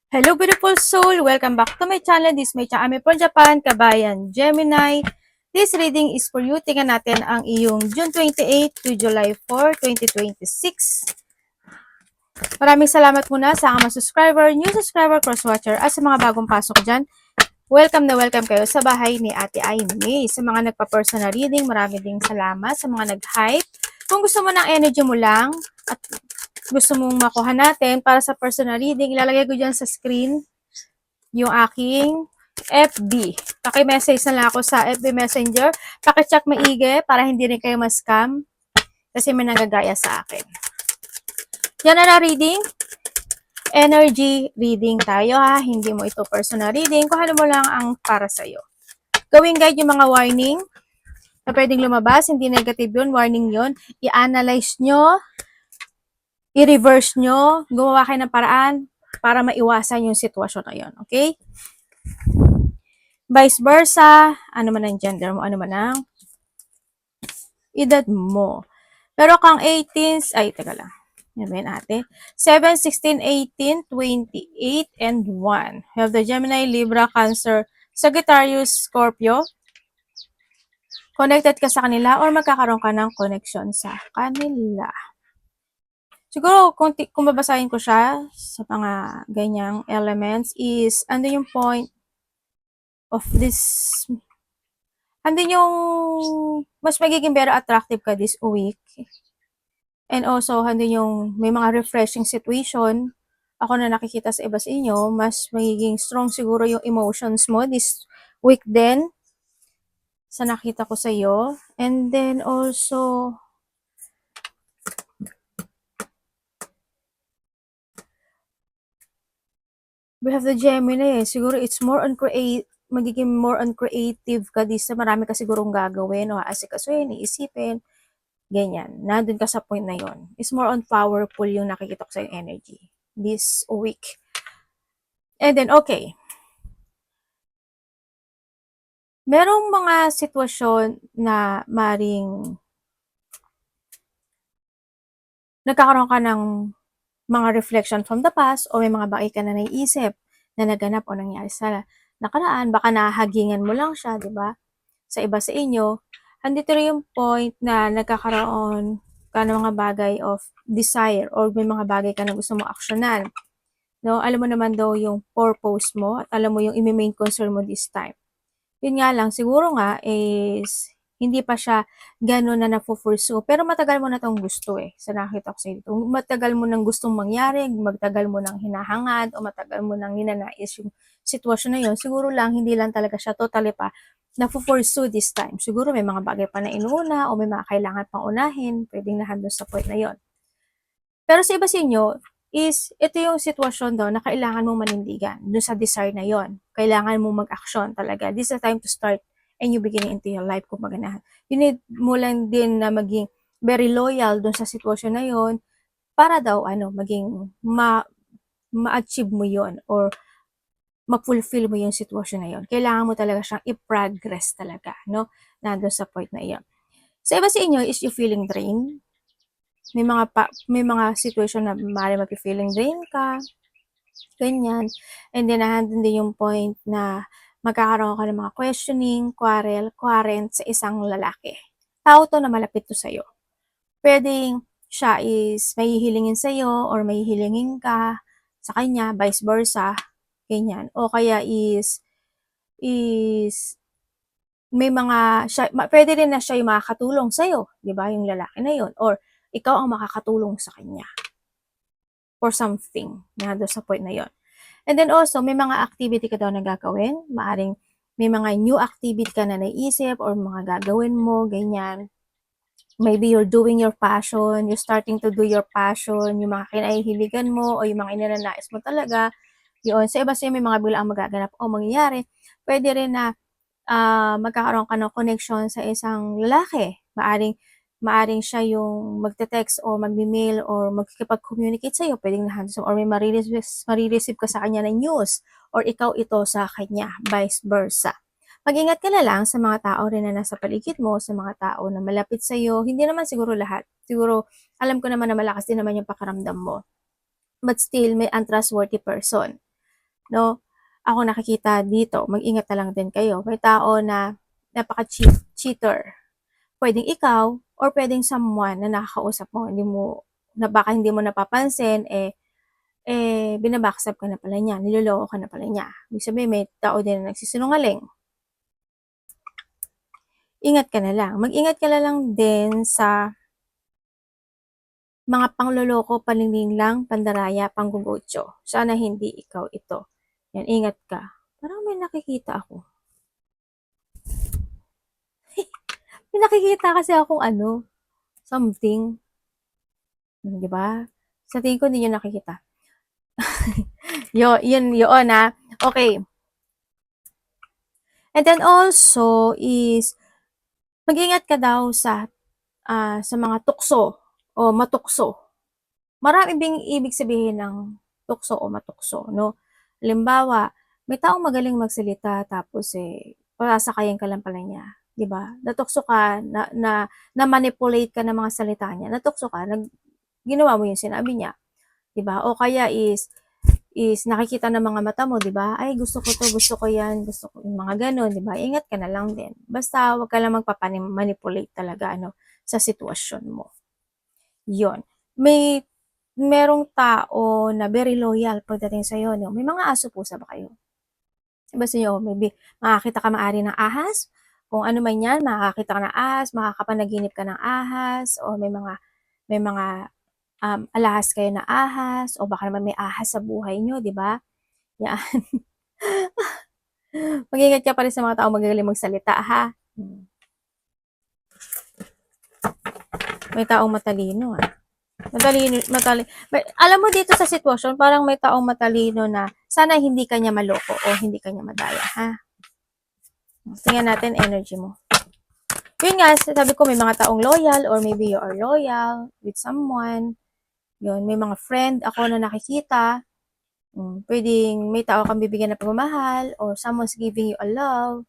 Hello beautiful soul! Welcome back to my channel. This is my channel from Japan, Kabayan, Gemini. This reading is for you. Tingnan natin ang iyong June 28 to July 4, 2026. Maraming salamat muna sa mga subscriber, new subscriber, cross-watcher, at sa mga bagong pasok dyan. Welcome na welcome kayo sa bahay ni Ate Aimee. Sa mga nagpa-personal reading, marami ding salamat. Sa mga nag-hype, kung gusto mo ng energy mo lang, at gusto mong makuha natin para sa personal reading, ilalagay ko dyan sa screen yung aking FB. Paki-message na lang ako sa FB Messenger. Paki-check maigi para hindi rin kayo ma-scam kasi may nagagaya sa akin. Yan na reading. Energy reading tayo ha. Hindi mo ito personal reading. Kuhanin mo lang ang para sa'yo. Gawing guide yung mga warning na pwedeng lumabas. Hindi negative yun. Warning yun. I-analyze nyo. I-reverse nyo. Gumawa kayo ng paraan para maiwasan yung sitwasyon na yun. Okay? Vice versa. Ano man ang gender mo. Ano man ang edad mo. Pero kang 18, ay, teka lang. Yan ba yun, ate? 7, 16, 18, 28, and 1. We have the Gemini, Libra, Cancer, Sagittarius, Scorpio. Connected ka sa kanila or magkakaroon ka ng connection sa kanila. Siguro, kung babasahin ko siya sa mga ganyang elements is, ano yung point of this, andun yung mas magiging very attractive ka this week. And also, andun yung may mga refreshing situation. Ako na nakikita sa iba sa inyo, mas magiging strong siguro yung emotions mo this week din sa nakita ko sa iyo. And then also, we have the Gemini. Siguro it's more on magiging more on creative ka this. Marami ka sigurong gagawin o asikasuhin, iisipin. Ganyan. Nandun ka sa point na yon. It's more on powerful yung nakikita ko sa energy this week. And then, okay. Merong mga sitwasyon na maring nagkakaroon ka ng mga reflection from the past o may mga bagay ka na naiisip na naganap o nangyari sa nakaraan. Baka nahagingan mo lang siya, di ba? Sa iba sa inyo, andito rin yung point na nagkakaroon ka ng mga bagay of desire or may mga bagay ka na gusto mong aksyonan. No? Alam mo naman daw yung purpose mo at alam mo yung main concern mo this time. Yun nga lang, siguro nga is hindi pa siya gano'n na napo-pursue. Pero matagal mo na tong gusto eh. Sa nakita ko sa ito. Matagal mo nang gustong mangyari, matagal mo nang hinahangad, o matagal mo nang ninanais yung sitwasyon na yun. Siguro lang, hindi lang talaga siya totally pa napo-pursue this time. Siguro may mga bagay pa na inuuna o may mga kailangan pang unahin. Pwedeng nahandun sa point na yon. Pero sa iba sa inyo, is ito yung sitwasyon daw na kailangan mong manindigan dun sa desire na yon. Kailangan mong mag-action talaga. This is the time to start a new beginning into your life. Kung maganahan. You need mo lang din na maging very loyal dun sa sitwasyon na yon para daw maging ma-achieve mo yon or ma-fulfill mo yung sitwasyon na yon. Kailangan mo talaga siyang i-progress talaga, no? Nandun sa point na iyon. Sa iba sa inyo, is you feeling drained? May mga situation na maaari mag-feeling drain ka, ganyan. And then, nandun din yung point na magkakaroon ka ng mga questioning, quarrel sa isang lalaki. Tao to na malapit to sa'yo. Pwedeng siya is mahihilingin sa'yo or mahihilingin ka sa kanya, vice versa, ganyan. O kaya is may mga, pwede rin na siya yung makakatulong sa'yo, di ba, yung lalaki na yun. Or ikaw ang makakatulong sa kanya for something na doon sa point na yon. And then also, may mga activity ka daw na gagawin. Maaring may mga new activity ka na naisip or mga gagawin mo, ganyan. Maybe you're doing your passion, you're starting to do your passion, yung mga kinahihiligan mo o yung mga inananais mo talaga. Yun. Sa iba sa'yo may mga biglaang magaganap o mangyayari. Pwede rin na magkakaroon ka ng connection sa isang lalaki. Maaring siya yung magte-text o magme-mail or magkikipag-communicate sa'yo. Pwedeng na-handsome or may marireceive ka sa kanya ng news or ikaw ito sa kanya, vice versa. Mag-ingat ka na lang sa mga tao rin na nasa paligid mo, sa mga tao na malapit sa'yo. Hindi naman siguro lahat. Siguro, alam ko naman na malakas din naman yung pakaramdam mo. But still, may untrustworthy person no? Ako nakikita dito, mag-ingat na lang din kayo. May tao na napaka-cheater. Pwedeng ikaw or pwedeng someone na nakakausap mo, na baka hindi mo napapansin, binabackstab ka na pala niya, niloloko ka na pala niya. Ibig sabihin, may tao din na nagsisinungaling. Ingat ka na lang. Mag-ingat ka na lang din sa mga pangloloko, panininglang, pandaraya, panggugutyo. Sana hindi ikaw ito. Yan, ingat ka. Parang may nakikita ako. May nakikita kasi akong something. Di ba? Sa tingin ko, hindi nyo nakikita. Yun na. Okay. And then also is, mag-ingat ka daw sa mga tukso o matukso. Marami ding ibig sabihin ng tukso o matukso, no? Halimbawa, may taong magaling magsalita tapos pasasakayin ka lang pala niya, 'di ba? Natukso ka, na manipulate ka ng mga salita niya. Natukso ka, ginawa mo yung sinabi niya, 'di ba? O kaya is nakikita ng mga mata mo, 'di ba? Ay, gusto ko 'to, gusto ko 'yan, gusto ko yung mga ganun, 'di ba? Ingat ka na lang din. Basta wag ka lang magpapamanipulate talaga sa sitwasyon mo. 'Yon. Merong tao na very loyal pagdating sa iyo, no? May mga aso pusa ba kayo? Basta nyo, maybe makakita ka maari ng ahas, kung ano man yan, makakita ka ng ahas, makakapanaginip ka ng ahas, o may mga alahas kayo na ahas, o baka naman may ahas sa buhay nyo, di ba? Yan. Mag-ingat ka pa rin sa mga tao magagaling magsalita, ha? May taong matalino, Matalino. Alam mo dito sa sitwasyon, parang may taong matalino na sana hindi kanya maloko o hindi kanya madaya, ha? Tingnan natin energy mo. Yun nga, sabi ko may mga taong loyal or maybe you are loyal with someone. Yun, may mga friend ako na nakikita. Pwedeng may tao kang bibigyan ng pagmamahal or someone's giving you a love.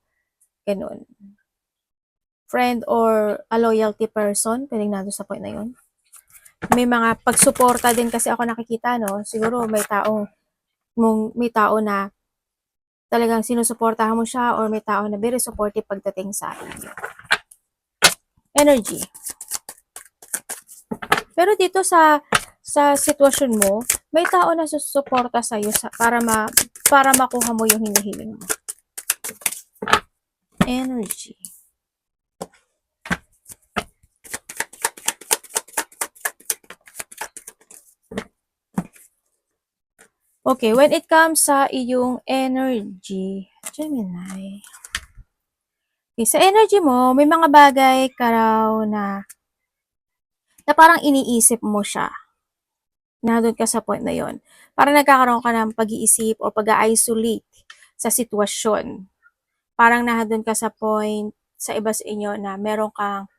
Ganun. Friend or a loyalty person, pwedeng nandun sa point na yun. May mga pagsuporta din kasi ako nakikita, no? Siguro may tao na talagang sinusuportahan mo siya or may tao na very supportive pagdating sa inyo. Energy. Pero dito sa sitwasyon mo, may tao na susuporta sa iyo para makuha mo yung hinihiling mo. Energy. Okay, when it comes sa iyong energy, Gemini. Okay, sa energy mo, may mga bagay ka raw na parang iniisip mo siya. Nandun ka sa point na yon. Parang nagkakaroon ka ng pag-iisip o pag-isolate sa sitwasyon. Parang nandun ka sa point sa iba sa inyo na meron kang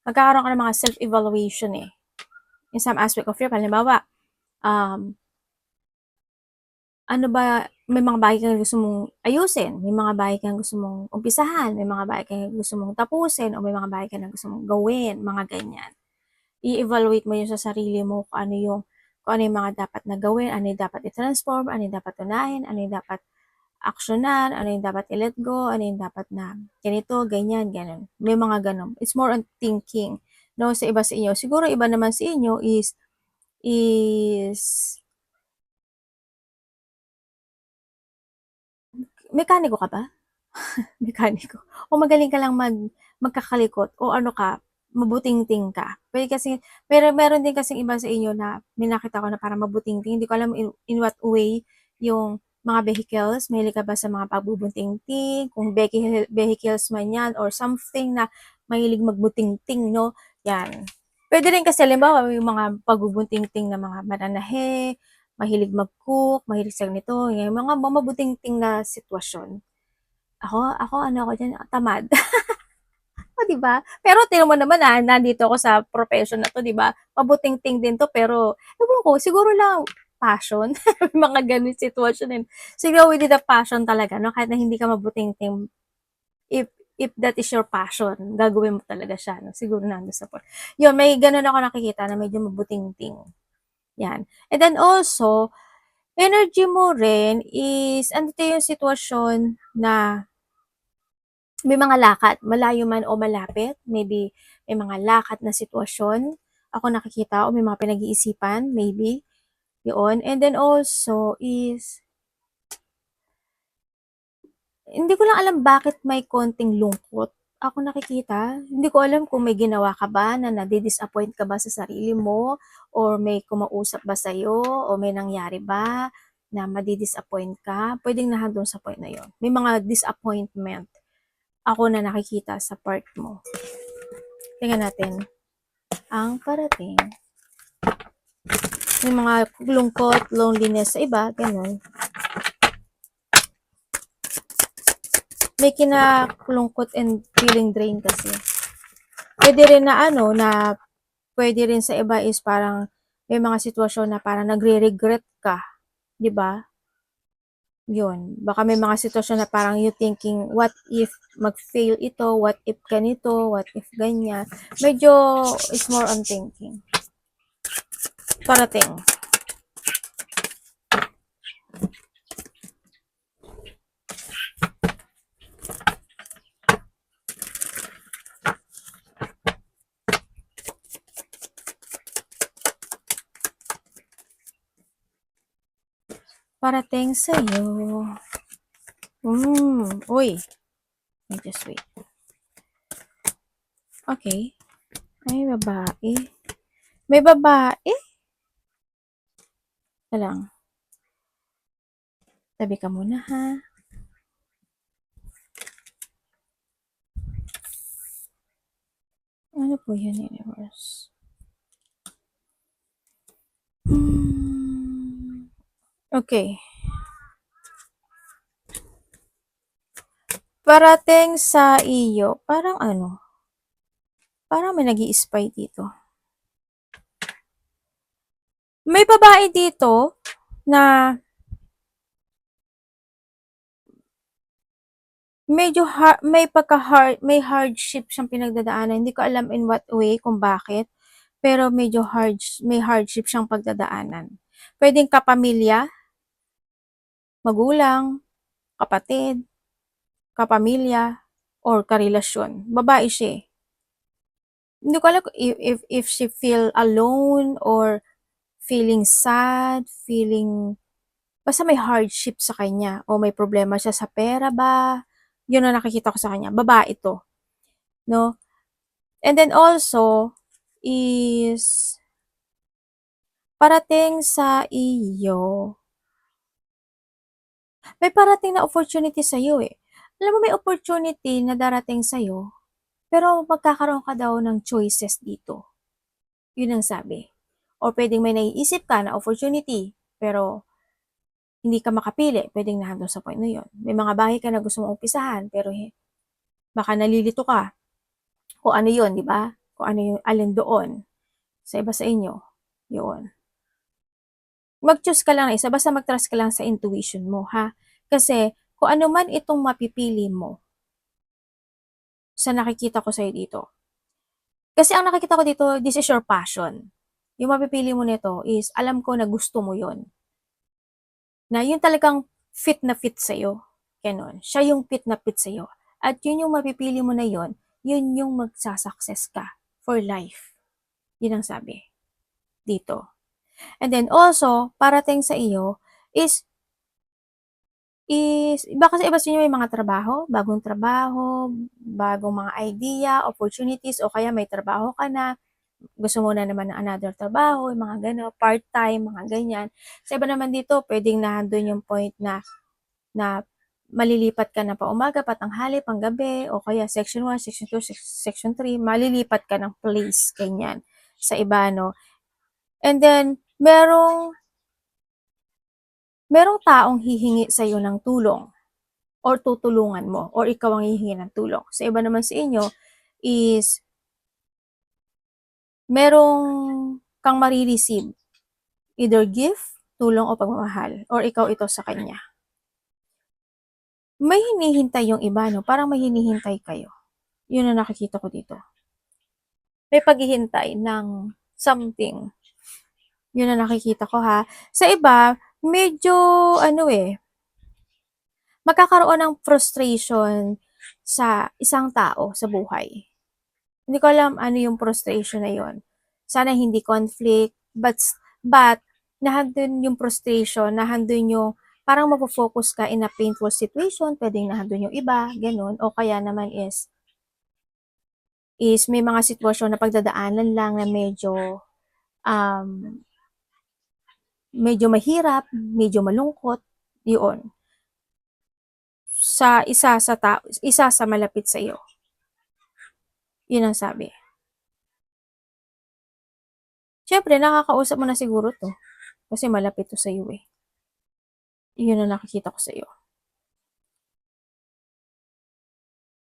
magkakaroon ka ng mga self-evaluation in some aspect of your life. Halimbawa, may mga bagay kang gusto mong ayusin, may mga bagay kang gusto mong umpisahan, may mga bagay kang gusto mong tapusin, o may mga bagay kang gusto mong gawin, mga ganyan. I-evaluate mo yung sa sarili mo kung ano yung mga dapat na gawin, ano yung dapat i-transform, ano yung dapat unahin, ano yung dapat aksyonan, ano yung dapat i-let go, ano yung dapat na ganito, ganyan, ganun. May mga ganun. It's more on thinking. No, sa iba sa inyo. Siguro iba naman sa inyo is mekaniko ka ba? Mekaniko. O magaling ka lang magkakalikot o ano ka, mabuting-ting ka. Pwede kasi, meron din kasing iba sa inyo na minakita ko na parang mabuting-ting. Hindi ko alam in what way yung mga vehicles. Mahilig ka ba sa mga pagbubunting-ting? Kung vehicles man yan or something na mahilig magbuting-ting, no? Yan. Pwede rin kasi, halimbawa, yung mga pagbubunting-ting na mga mananahe, mahilig mag-cook, mahilig sa ganito, yung mga mabuting-ting na sitwasyon. Ako dyan, tamad. O, diba? Pero tingnan mo naman nandito ako sa profession na to, diba? Mabuting-ting din to, pero, ewan ko, siguro lang, passion. Mga ganun sitwasyon din. Siguro with the passion talaga, no? Kahit na hindi ka mabuting-ting, if that is your passion, gagawin mo talaga siya, no? Siguro nandun sa point. Yun, may ganun ako nakikita na medyo mabuting-ting. Yan. And then also, Energy mo rin is andito yung sitwasyon na may mga lakad, malayo man o malapit, maybe may mga lakad na sitwasyon ako nakikita o may mga pinag-iisipan, maybe, yun. And then also is, hindi ko lang alam bakit may konting lungkot ako nakikita. Hindi ko alam kung may ginawa ka ba na nadi-disappoint ka ba sa sarili mo or may kumausap ba sa'yo o may nangyari ba na madi-disappoint ka. Pwedeng nandun sa point na yon. May mga disappointment ako na nakikita sa part mo. Tingnan natin. Ang parating. May mga lungkot, loneliness sa iba, ganun. May kinakulungkot and feeling drain kasi. Pwede rin na na pwede rin sa iba is parang may mga sitwasyon na parang nagre-regret ka, 'di ba? 'Yun. Baka may mga sitwasyon na parang you thinking, what if mag-fail ito, what if ganito, what if ganyan. Medyo is more on thinking. Parating. Parating sa'yo. Uy. Just wait. Okay. May babae. May babae? Lang. Tabi ka muna ha. Ano po yun, universe? Okay. Parating sa iyo, parang parang may nag-i-spy dito. May babae dito na medyo may hardship siyang pinagdadaanan. Hindi ko alam in what way, kung bakit, pero medyo may hardship siyang pagdadaanan. Pwedeng kapamilya, magulang, kapatid, kapamilya, or karelasyon. Babae siya. Hindi ko alam if she feel alone or feeling sad, basta may hardship sa kanya o may problema siya sa pera ba, yun ang nakikita ko sa kanya. Babae to, no? And then also is parating sa iyo. May parating na opportunity sa iyo eh. Alam mo may opportunity na darating sa iyo, pero magkakaroon ka daw ng choices dito. Yun ang sabi. O pwedeng may naiisip ka na opportunity, pero hindi ka makapili, pwedeng nandun sa point na yun. May mga bagay ka na gusto mong umpisahan, pero baka nalilito ka. Kung ano yun, di ba? Kung ano yung alin doon sa iba sa inyo. Yun. Mag-choose ka lang ng isa, basta mag-trust ka lang sa intuition mo, ha? Kasi, kung ano man itong mapipili mo sa nakikita ko sa'yo dito. Kasi ang nakikita ko dito, this is your passion. Yung mapipili mo nito is, alam ko na gusto mo yon, na yun talagang fit na fit sa'yo. Ganon. Siya yung fit na fit sa'yo. At yun yung mapipili mo na yun yung magsasucess ka for life. Yun ang sabi dito. And then also, parating sa iyo is iba kasi iba sa inyo may mga trabaho, bagong mga idea, opportunities, o kaya may trabaho ka na, gusto mo na naman ng another trabaho, mga gano'n, part-time, mga ganyan. Sa iba naman dito, pwedeng nandun yung point na malilipat ka na pa umaga, patanghali, panggabi, o kaya section 1, section 2, section 3, malilipat ka ng place, ganyan, sa iba, no? And then, merong taong hihingi sa iyo ng tulong or tutulungan mo or ikaw ang hihingi ng tulong. Sa iba naman sa inyo is merong kang marireceive, either gift, tulong o pagmamahal, or ikaw ito sa kanya. May hinihintay yung iba, no? Parang may hinihintay kayo. Yun ang nakikita ko dito. May paghihintay ng something. Yun ang nakikita ko, ha. Sa iba, medyo ano magkakaroon ng frustration sa isang tao sa buhay. Hindi ko alam ano yung frustration na yun. Sana hindi conflict, but nahandun yung frustration, nahandun yung parang magpo-focus ka in a painful situation, pwedeng nahandun yung iba, ganun. O kaya naman is may mga sitwasyon na pagdadaanan lang na um, medyo mahirap, medyo malungkot, yun. Sa isa sa malapit sa iyo. Yun ang sabi. Siyempre, nakakausap mo na siguro to. Kasi malapit to sa iyo Yun ang nakikita ko sa iyo.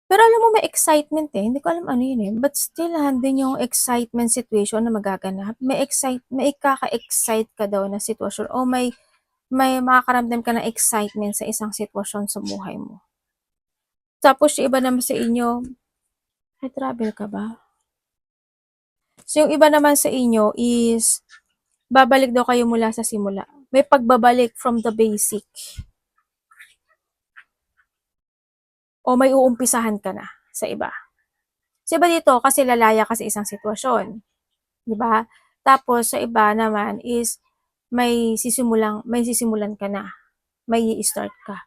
Pero alam mo may excitement Hindi ko alam ano yun But still, handin yung excitement situation na magaganap. May ikaka-excite ka daw na sitwasyon o may makakaramdam ka ng excitement sa isang sitwasyon sa buhay mo. Tapos yung iba naman sa inyo, may travel ka ba? So yung iba naman sa inyo is babalik daw kayo mula sa simula. May pagbabalik from the basic. O may uumpisahan ka na sa iba. Sa iba dito, kasi lalaya ka sa isang sitwasyon. Di ba? Tapos, sa iba naman is may sisimulan ka na. May i-start ka.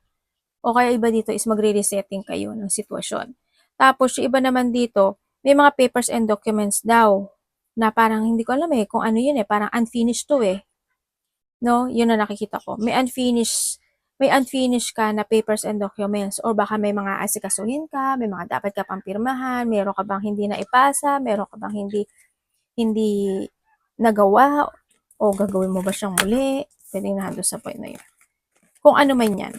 O kaya iba dito is magre-resetting kayo ng sitwasyon. Tapos, yung iba naman dito, may mga papers and documents daw na parang hindi ko alam kung ano yun parang unfinished to No? Yun na nakikita ko. May unfinished ka na papers and documents or baka may mga asikasuhin ka, may mga dapat ka pang pirmahan, meron ka bang hindi na ipasa, meron ka bang hindi nagawa o gagawin mo ba siyang muli, pwedeng nandun sa point na yun. Kung ano man yan.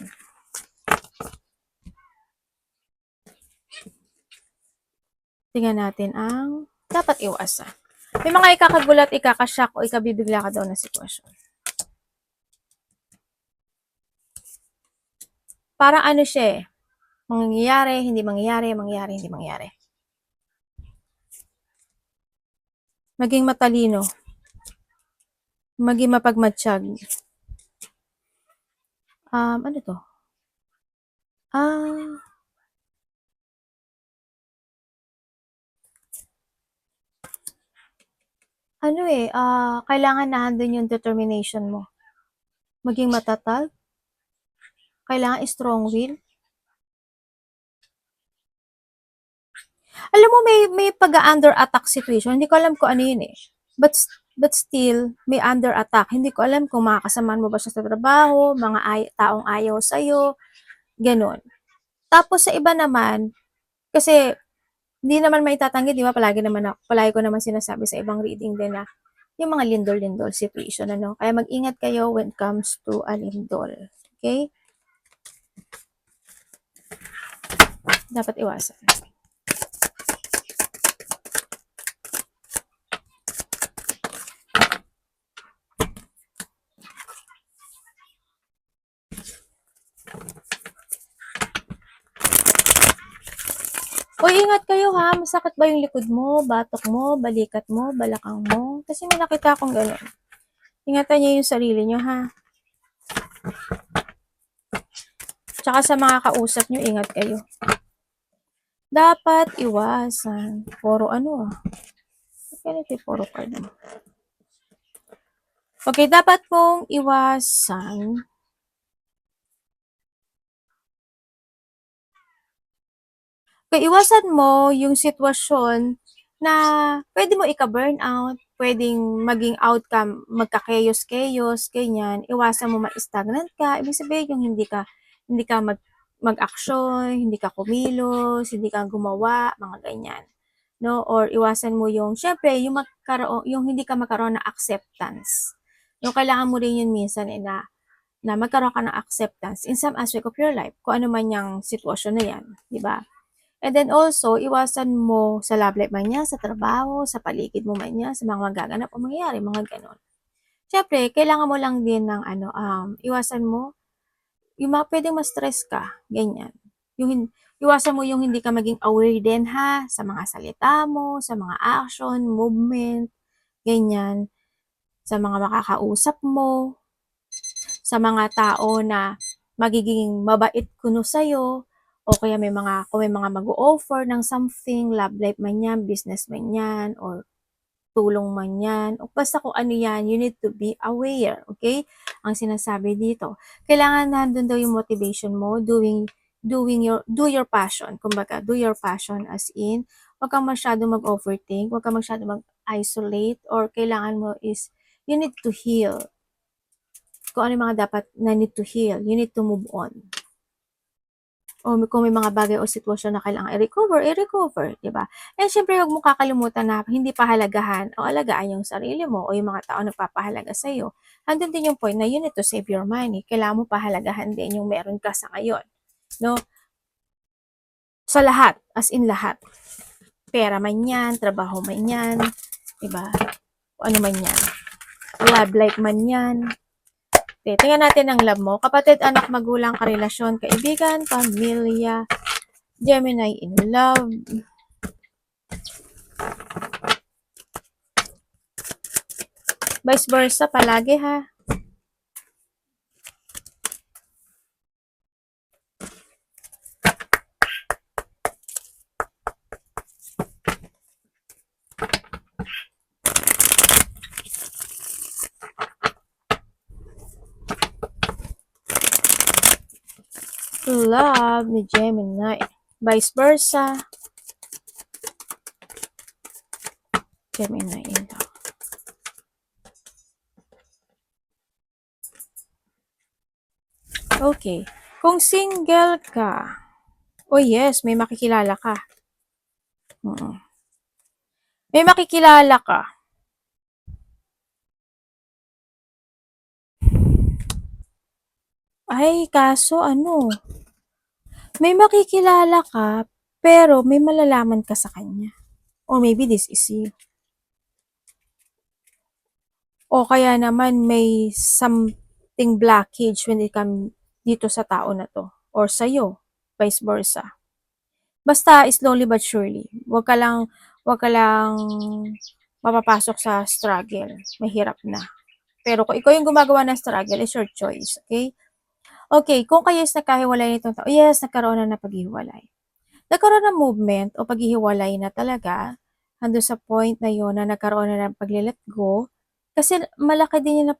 Tingnan natin ang dapat iwasan. May mga ikakagulat, ikakashock o ikabibigla ka daw na sitwasyon. Parang ano siya mangyayari, hindi mangyayari, mangyayari, hindi mangyayari. Maging matalino. Maging mapagmatsyag. Ano to? Kailangan na handun yung determination mo. Maging matatag. Kailangan strong will. Alam mo, may pag-under attack situation. Hindi ko alam kung ano yun But still, may under attack. Hindi ko alam kung makakasamaan mo ba siya sa trabaho, mga taong ayaw sa'yo, ganun. Tapos sa iba naman, kasi hindi naman may tatanggi, di ba? Palagi ko naman sinasabi sa ibang reading din na yung mga lindol-lindol situation, Kaya mag-ingat kayo when it comes to a lindol. Okay? Dapat iwasan. Uy, ingat kayo ha. Masakit ba yung likod mo, batok mo, balikat mo, balakang mo? Kasi may nakita akong gano'n. Ingatan niyo yung sarili niyo ha. Tsaka sa mga kausap niyo, ingat kayo. Dapat iwasan. Puro ganito puro card mo. Okay, dapat pong iwasan iwasan mo yung sitwasyon na pwede mo ika-burnout, pwedeng maging outcome, magka-chaos, ganyan. Iwasan mo ma-stagnant ka. Ibig sabihin yung hindi ka mag-action, hindi ka kumilos, hindi ka gumawa, mga ganyan. No? Or iwasan mo yung, syempre, yung hindi ka magkaroon ng acceptance. Yung kailangan mo rin yun minsan na magkaroon ka ng acceptance in some aspect of your life, kung ano man yung sitwasyon na yan, di ba? And then also, iwasan mo sa love life man niya, sa trabaho, sa paligid mo man niya, sa mga magaganap o mangyayari, mga ganon. Siyempre, kailangan mo lang din ng iwasan mo, yung mga pwedeng ma-stress ka, ganyan. Iwasan mo yung hindi ka maging aware din ha, sa mga salita mo, sa mga action, movement, ganyan, sa mga makakausap mo. sa mga tao na magiging mabait kuno sa'yo, o kaya kung may mga mag-o-offer ng something, love life man yan, business man yan, or tulong man yan, o basta kung ano yan, you need to be aware, okay? Ang sinasabi dito, kailangan nandun daw yung motivation mo, do your passion, kumbaga, do your passion as in, huwag kang masyado mag-overthink, huwag kang masyado mag-isolate, or kailangan mo is, you need to heal. Kung ano yung mga dapat na need to heal, you need to move on. O kung may mga bagay o sitwasyon na kailangan i-recover, di ba? And syempre, huwag mo kakalimutan na hindi pahalagahan o alagaan yung sarili mo o yung mga tao nagpapahalaga sa iyo. Andun din yung point na you need to save your money. Kailangan mo pahalagahan din yung meron ka sa ngayon. No? Sa lahat, as in lahat. Pera man yan, trabaho man yan, di ba? Ano man yan. Love life man yan. Okay, tingnan natin ang love mo. Kapatid, anak, magulang, karelasyon, kaibigan, pamilya, Gemini in love. Vice versa, palagi ha. Love ni Gemini. Vice versa. Gemini in love. Okay. Kung single ka, oh yes, may makikilala ka. May makikilala ka. Ay, kaso ano, may makikilala ka, pero may malalaman ka sa kanya. Or maybe this is you. O kaya naman may something blockage when it comes dito sa tao na to. Or sa'yo, vice versa. Basta slowly but surely. Wag ka lang mapapasok sa struggle. Mahirap na. Pero kung ikaw yung gumagawa ng struggle, it's your choice. Okay? Okay, kung kayo is nagkahiwalay nitong tao, yes, nagkaroon na ng paghihiwalay. Nagkaroon ng movement o paghihiwalay na talaga, hando sa point na yon na nagkaroon na ng pag-let go, kasi malaki din yung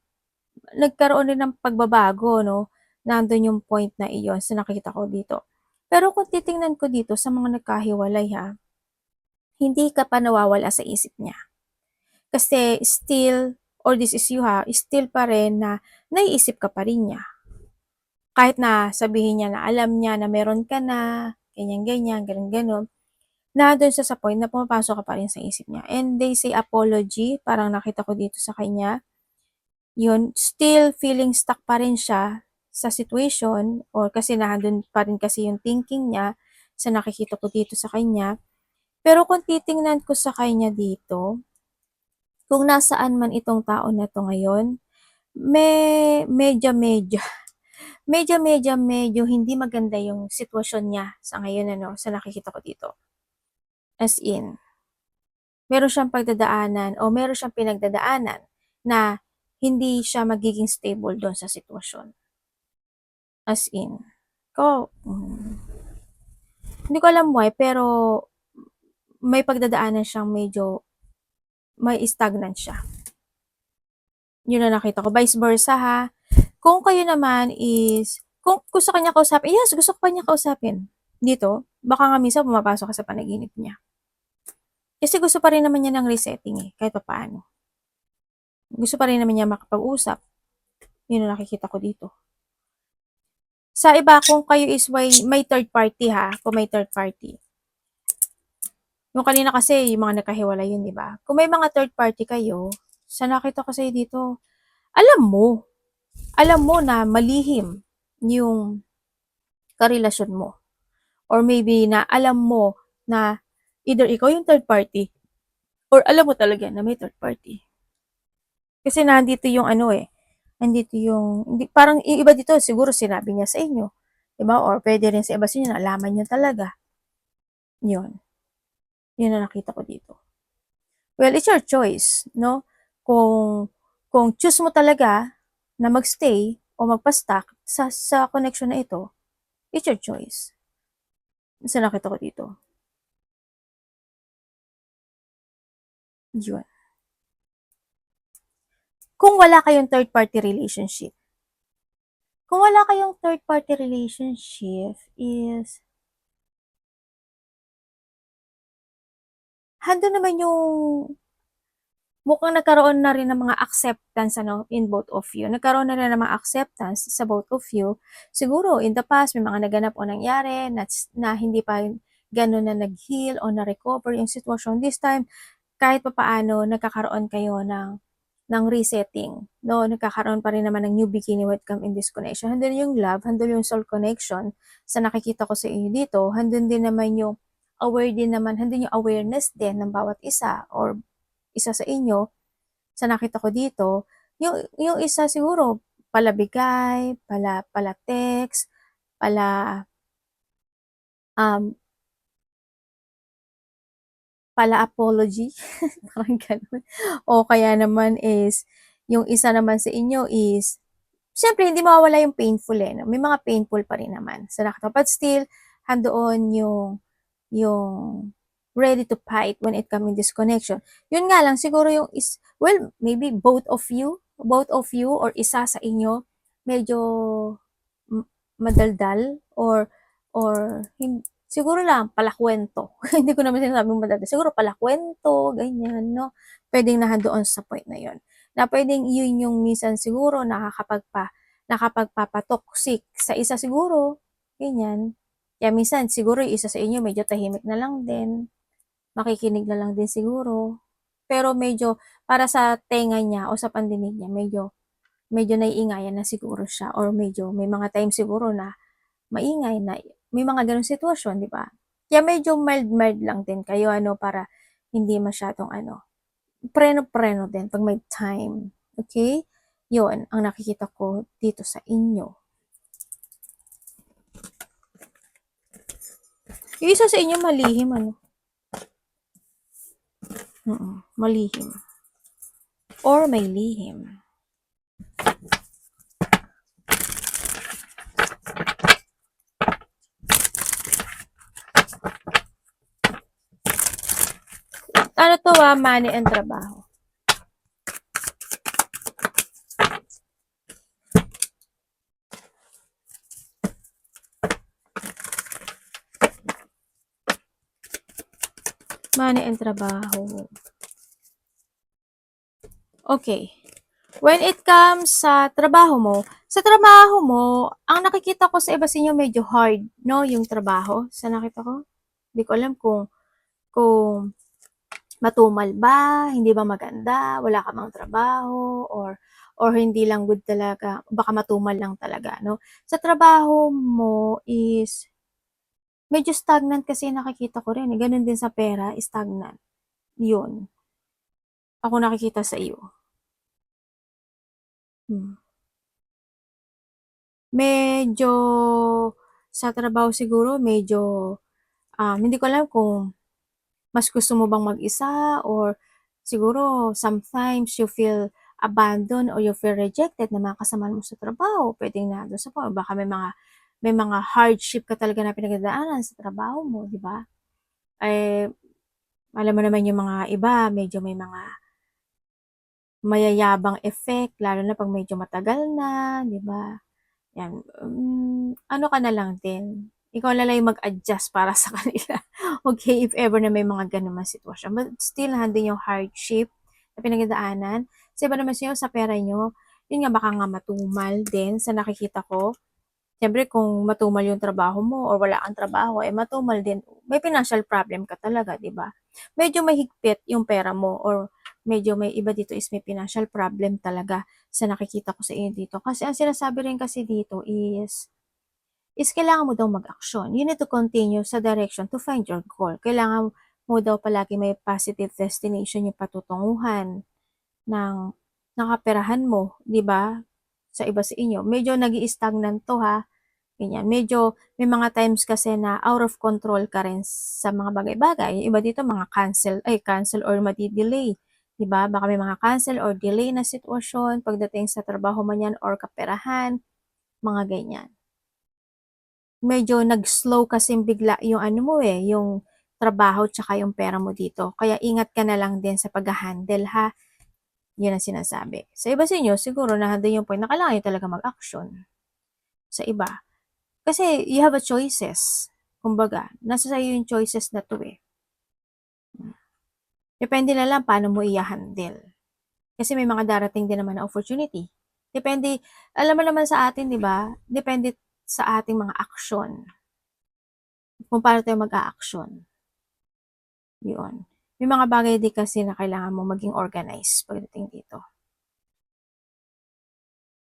nagkaroon din ng pagbabago, no? Nandun yung point na iyon sa nakita ko dito. Pero kung titingnan ko dito sa mga nagkahiwalay ha, hindi ka pa nawawala sa isip niya. Kasi still, or this is you ha, still pa rin na naiisip ka pa rin niya. Kahit na sabihin niya na alam niya na meron ka na, ganyan-ganyan, ganun-ganun, na doon sa point na pumapasok ka pa rin sa isip niya. And they say apology, parang nakita ko dito sa kanya, yun, still feeling stuck pa rin siya sa situation, or kasi nandun pa rin kasi yung thinking niya sa nakikita ko dito sa kanya. Pero kung titingnan ko sa kanya dito, kung nasaan man itong tao na to ngayon, medyo hindi maganda yung sitwasyon niya sa ngayon, ano, sa nakikita ko dito. As in, meron siyang pagdadaanan o meron siyang pinagdadaanan na hindi siya magiging stable doon sa sitwasyon. As in, hindi ko alam why, pero may pagdadaanan siyang medyo may stagnant siya. Yun na nakita ko. Vice versa ha. Kung kayo naman is, kung gusto kanya kausapin, yes, gusto ko pa niya kausapin. Dito, baka nga minsan pumapasok ka sa panaginip niya. Kasi gusto pa rin naman niya ng resetting eh, kahit pa paano. Gusto pa rin naman niya makapag-usap. Yun na nakikita ko dito. Sa iba, kung kayo is may third party ha, kung may third party. Yung kanina kasi, yung mga nakahiwalay yun, di ba? Kung may mga third party kayo, sa nakita ko sa'yo dito, alam mo na malihim yung karelasyon mo. Or maybe na alam mo na either ikaw yung third party, or alam mo talaga na may third party. Kasi nandito yung ano eh, nandito yung, parang iba dito, siguro sinabi niya sa inyo. Diba? Or pwede rin sa iba sa inyo, nalaman niyo talaga. Yun. Yun na nakita ko dito. Well, it's your choice, no? Kung choose mo talaga na magstay, o magpa-stuck sa connection na ito, it's your choice. Sa nakita ko dito. Yun. Kung wala kayong third party relationship. Kung wala kayong third party relationship is hando naman yung mukhang nagkaroon na rin ng mga acceptance in both of you. Nagkaroon na rin ng mga acceptance sa both of you. Siguro in the past may mga naganap o nangyari na hindi pa gano'n na nag-heal o na-recover yung sitwasyon. This time, kahit papaano nagkakaroon kayo ng resetting, no? Nagkakaroon pa rin naman ng new beginning when it comes in this connection. Handun yung love, handun yung soul connection sa nakikita ko sa inyo dito. Handun din naman yung handun yung awareness din ng bawat isa or isa sa inyo sa nakita ko dito. Yung isa siguro palabigay, pala text, pala um, pala apology, parang ganun. O kaya naman is, yung isa naman sa inyo is, syempre hindi mawawala yung painful eh. No? May mga painful pa rin naman sa nakita. But still, handoon yung ready to fight when it comes in this connection. Yun nga lang, siguro yung well, maybe both of you or isa sa inyo, medyo madaldal siguro lang palakwento. Hindi ko naman sinasabing madaldal. Siguro palakwento, ganyan, no? Pwedeng nahandoon sa point na yun. Na pwedeng yun yung minsan siguro nakapagpapatoxic sa isa siguro, ganyan. Kaya minsan siguro yung isa sa inyo medyo tahimik na lang din, makikinig na lang din siguro. Pero medyo para sa tenga niya o sa pandinig niya, medyo naiingayan na siguro siya or medyo may mga time siguro na maingay na may mga ganong sitwasyon, di ba? Kaya medyo mild lang din kayo para hindi masyadong preno-preno din pag may time. Okay? Yun ang nakikita ko dito sa inyo. Yung isa sa inyo malihim malihim. Or may lihim. Ano to money and trabaho. Money and trabaho. Okay. When it comes sa trabaho mo, ang nakikita ko sa iba sa inyo medyo hard, no? Yung trabaho, sa nakita ko. Hindi ko alam kung matumal ba, hindi ba maganda, wala ka bang trabaho, or hindi lang good talaga, baka matumal lang talaga, no? Sa trabaho mo is, medyo stagnant kasi nakikita ko rin. Ganun din sa pera, stagnant. Yun. Ako nakikita sa iyo. Medyo sa trabaho siguro, medyo hindi ko alam kung mas gusto mo bang mag-isa or siguro sometimes you feel abandoned or you feel rejected na mga kasama mo sa trabaho. Pwedeng na doon sa po, baka may mga hardship ka talaga na pinagdadaanan sa trabaho mo, di ba? Eh, alam mo naman yung mga iba, medyo may mga mayayabang effect, lalo na pag medyo matagal na, di ba? Yan. Ano ka na lang din, ikaw na lang yung mag-adjust para sa kanila. Okay, if ever na may mga ganun mga sitwasyon. But still, handin yung hardship na pinagdaanan. Sa iba naman sa pera nyo, yun nga baka nga matumal din sa nakikita ko. Siyempre, kung matumal yung trabaho mo or wala kang trabaho, matumal din. May financial problem ka talaga, di ba? Medyo mahigpit yung pera mo or medyo may iba dito is may financial problem talaga sa nakikita ko sa inyo dito. Kasi ang sinasabi rin kasi dito is kailangan mo daw mag-action. You need to continue sa direction to find your goal. Kailangan mo daw palagi may positive destination yung patutunguhan ng nakaperahan mo, di ba? Sa iba sa inyo. Medyo nag-i-stagnant to ha. Ganyan. Medyo may mga times kasi na out of control ka rin sa mga bagay-bagay. Yung iba dito mga cancel or madi-delay Diba? Baka may mga cancel or delay na sitwasyon pagdating sa trabaho man yan or kaperahan, mga ganyan. Medyo nag-slow kasing bigla yung ano mo yung trabaho tsaka yung pera mo dito. Kaya ingat ka na lang din sa pag-handle ha. Yun ang sinasabi. Sa iba sa inyo, siguro nandun yung point na kailangan nyo talaga mag-action. Sa iba. Kasi you have a choices. Kumbaga, nasa sa'yo yung choices na to Depende na lang paano mo i-handle. Kasi may mga darating din naman na opportunity. Depende, alam mo naman sa atin, di ba? Depende sa ating mga action. Kung paano tayo mag-a-action. Yun. May mga bagay di kasi na kailangan mo maging organized pagdating dito.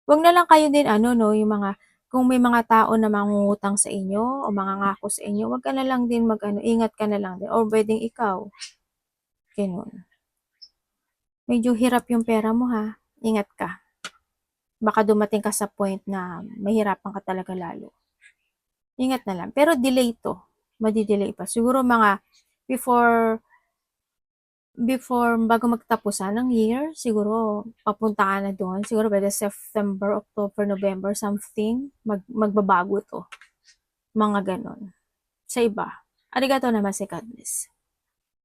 Huwag na lang kayo din yung mga kung may mga tao na mangungutang sa inyo o mangangako sa inyo, wag ka na lang din ingat ka na lang din or pwedeng ikaw. Ganun. Medyo hirap yung pera mo ha. Ingat ka. Baka dumating ka sa point na mahirapan ka talaga lalo. Ingat na lang. Pero delay to. Madi-delay pa. Siguro mga before bago magtapusan ng year, siguro papunta ka na doon. Siguro by the September, October, November, something, magbabago to. Mga ganon. Sa iba. Arigato naman si God bless.